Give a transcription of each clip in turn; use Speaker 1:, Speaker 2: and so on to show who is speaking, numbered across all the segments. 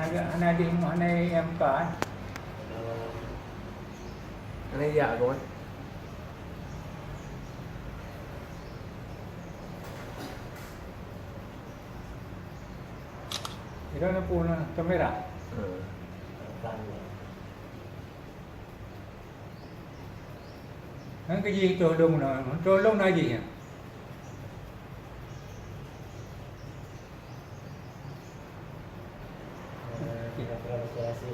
Speaker 1: Ana di mana yang buka
Speaker 2: Ini dạ rồi.
Speaker 1: Itu na po na kamera. Cái gì trôi lông là gì hả?
Speaker 3: Tidak terlalu kreasi.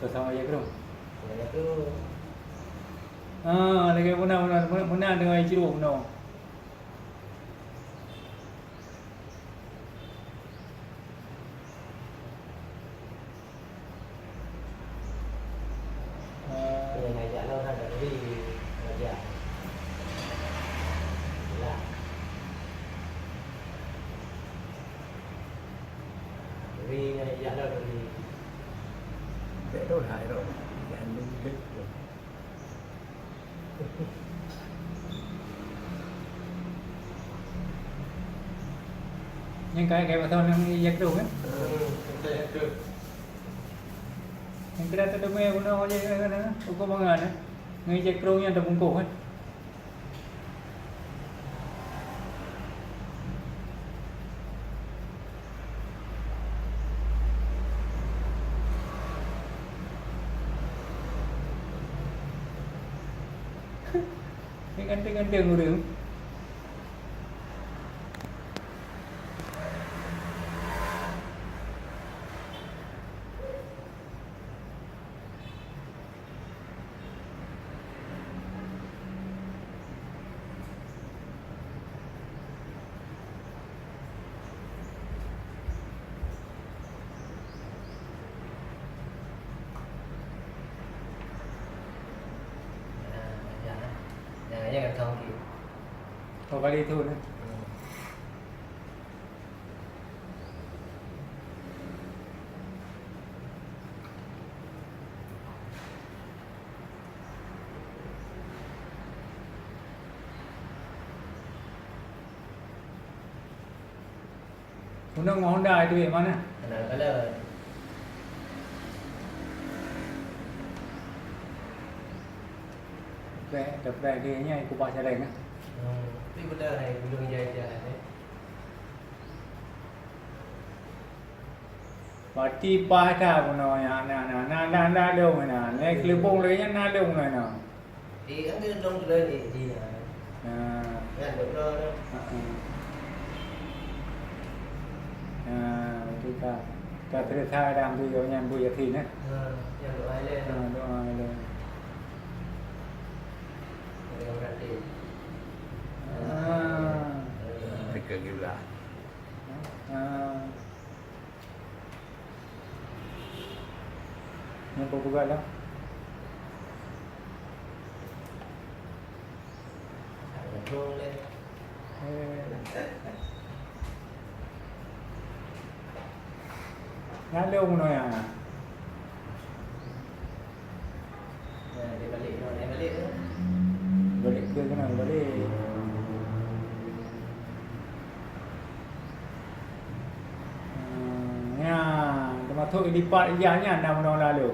Speaker 1: Bersama aja bro.
Speaker 3: Saya tu
Speaker 1: Lagi mana dengan jeruk no.
Speaker 3: yang ngajak lo ada di ngajak. Ya. Vì ngajak lo di
Speaker 2: Để đôi hại rồi. Dạ mình biết rồi.
Speaker 1: Nhưng cái mà thôi nó giật được á. Yang kira tu demi guna aja kan, ukur bangan eh. Ngai cek pro yang terbungkus kan. Ini ganti ngurung.
Speaker 3: Jangan kau ki.
Speaker 1: Kau kali itu ni. Undang Honda itu yang mana?
Speaker 3: Nah, kalau
Speaker 1: Đập về kia nha, của bà sẽ lên á.
Speaker 3: Tapi benda này belum jalan.
Speaker 1: Parti pada pun ya, na dong na, naik kelubung lagi na dong na.
Speaker 3: Thì anh cứ đông lên thì kan được rồi.
Speaker 1: Kita terus dalam tu yang bu yakin eh.
Speaker 3: Yang doa lên.
Speaker 1: Doa lên.
Speaker 3: Yang berarti.
Speaker 2: Tiga gila.
Speaker 1: Yang buka lah.
Speaker 3: Đông lên.
Speaker 1: Ngã lông rồi à?
Speaker 3: Để balik rồi, để balik nữa.
Speaker 1: Balik ke kena balik. Ya, termasuk lipat ijazahnya 6 tahun lalu.